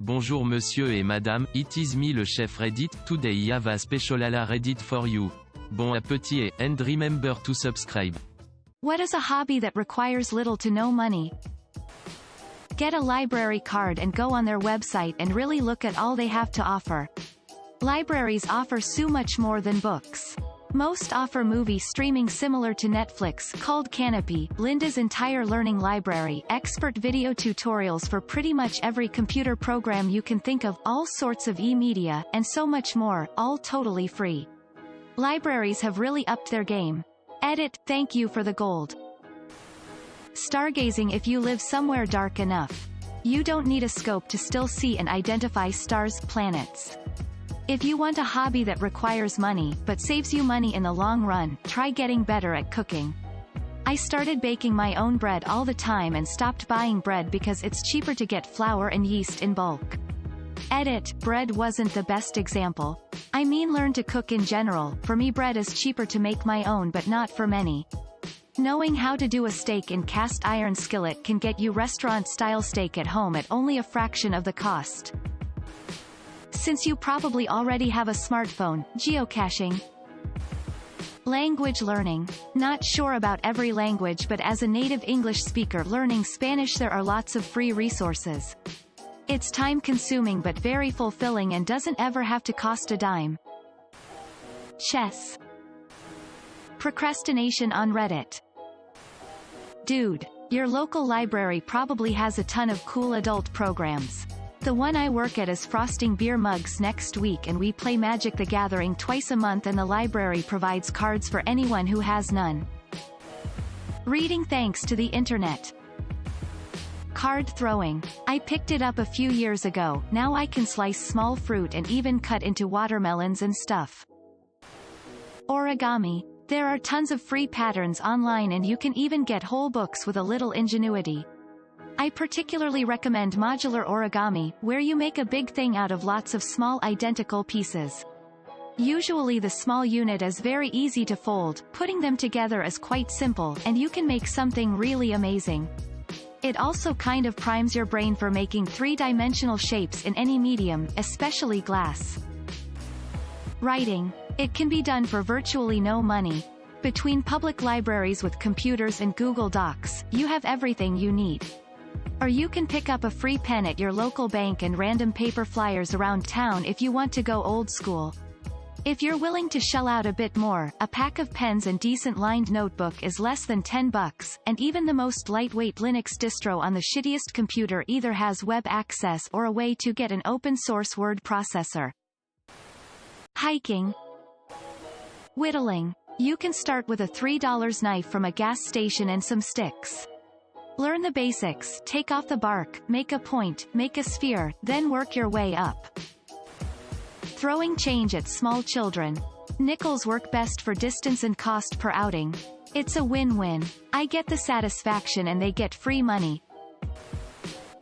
Bonjour monsieur et madame, it is me le chef Reddit, today I have a specialala Reddit for you. Bon appétit and remember to subscribe. What is a hobby that requires little to no money? Get a library card and go on their website and really look at all they have to offer. Libraries offer so much more than books. Most offer movie streaming similar to Netflix, called Canopy, Linda's entire learning library, expert video tutorials for pretty much every computer program you can think of, all sorts of e-media, and so much more, all totally free. Libraries have really upped their game. Edit, thank you for the gold. Stargazing. If you live somewhere dark enough, you don't need a scope to still see and identify stars, planets. If you want a hobby that requires money, but saves you money in the long run, try getting better at cooking. I started baking my own bread all the time and stopped buying bread because it's cheaper to get flour and yeast in bulk. Edit, bread wasn't the best example. I mean learn to cook in general. For me bread is cheaper to make my own but not for many. Knowing how to do a steak in cast iron skillet can get you restaurant-style steak at home at only a fraction of the cost. Since you probably already have a smartphone, geocaching. Language learning. Not sure about every language, but as a native English speaker learning Spanish there are lots of free resources. It's time-consuming but very fulfilling and doesn't ever have to cost a dime. Chess. Procrastination on Reddit. Dude, your local library probably has a ton of cool adult programs. The one I work at is frosting beer mugs next week and we play Magic the Gathering twice a month and the library provides cards for anyone who has none. Reading thanks to the internet. Card throwing. I picked it up a few years ago, now I can slice small fruit and even cut into watermelons and stuff. Origami. There are tons of free patterns online and you can even get whole books with a little ingenuity. I particularly recommend modular origami, where you make a big thing out of lots of small identical pieces. Usually the small unit is very easy to fold, putting them together is quite simple, and you can make something really amazing. It also kind of primes your brain for making three-dimensional shapes in any medium, especially glass. Writing. It can be done for virtually no money. Between public libraries with computers and Google Docs, you have everything you need. Or you can pick up a free pen at your local bank and random paper flyers around town if you want to go old school. If you're willing to shell out a bit more, a pack of pens and decent lined notebook is less than $10, and even the most lightweight Linux distro on the shittiest computer either has web access or a way to get an open-source word processor. Hiking. Whittling. You can start with a $3 knife from a gas station and some sticks. Learn the basics, take off the bark, make a point, make a sphere, then work your way up. Throwing change at small children. Nickels work best for distance and cost per outing. It's a win-win. I get the satisfaction and they get free money.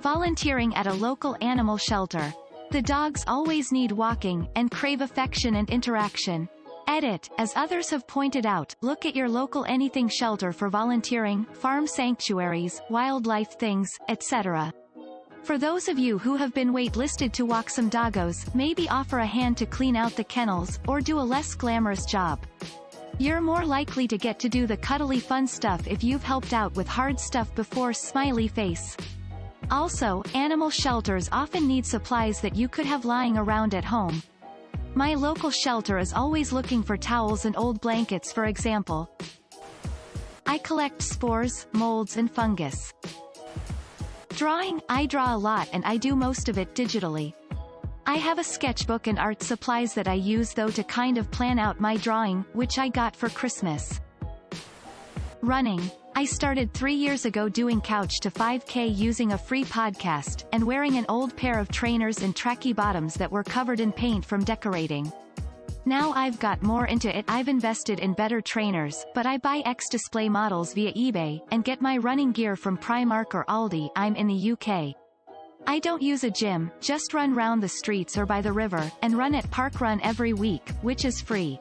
Volunteering at a local animal shelter. The dogs always need walking, and crave affection and interaction. Edit, as others have pointed out, look at your local anything shelter for volunteering, farm sanctuaries, wildlife things, etc. For those of you who have been waitlisted to walk some doggos, maybe offer a hand to clean out the kennels, or do a less glamorous job. You're more likely to get to do the cuddly fun stuff if you've helped out with hard stuff before. Smiley face. Also, animal shelters often need supplies that you could have lying around at home. My local shelter is always looking for towels and old blankets, for example. I collect spores, molds and fungus. Drawing. I draw a lot and I do most of it digitally. I have a sketchbook and art supplies that I use though to kind of plan out my drawing, which I got for Christmas. Running. I started 3 years ago doing couch to 5K using a free podcast, and wearing an old pair of trainers and tracky bottoms that were covered in paint from decorating. Now I've got more into it. I've invested in better trainers, but I buy X-Display models via eBay, and get my running gear from Primark or Aldi. I'm in the UK. I don't use a gym, just run round the streets or by the river, and run at Park Run every week, which is free.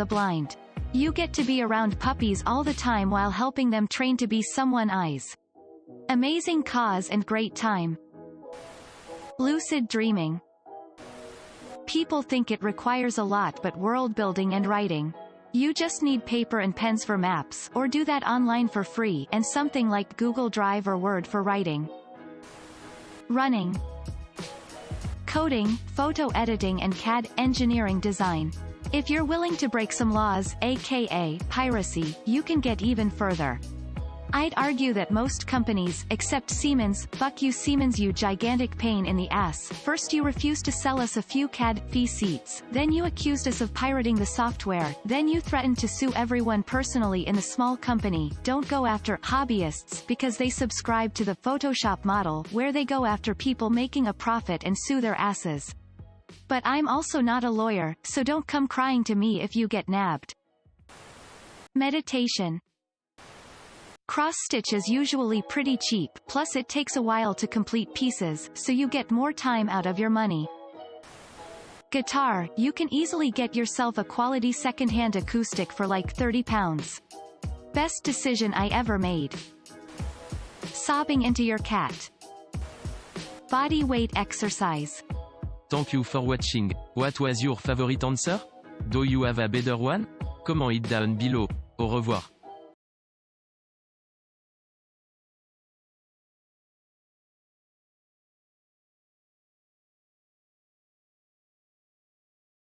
the blind. You get to be around puppies all the time while helping them train to be someone eyes. Amazing cause and great time. Lucid dreaming. People think it requires a lot but world building and writing. You just need paper and pens for maps, or do that online for free, and something like Google Drive or Word for writing. Running. Coding, photo editing and CAD, engineering design. If you're willing to break some laws, aka piracy, you can get even further. I'd argue that most companies, except Siemens, fuck you Siemens, you gigantic pain in the ass. First you refused to sell us a few CAD fee seats, then you accused us of pirating the software, then you threatened to sue everyone personally in the small company. Don't go after hobbyists because they subscribe to the Photoshop model where they go after people making a profit and sue their asses. But I'm also not a lawyer, so don't come crying to me if you get nabbed. Meditation. Cross-stitch is usually pretty cheap, plus it takes a while to complete pieces, so you get more time out of your money. Guitar, you can easily get yourself a quality second-hand acoustic for like £30. Best decision I ever made. Sobbing into your cat. Body weight exercise. Thank you for watching. What was your favorite answer? Do you have a better one? Comment it down below. Au revoir.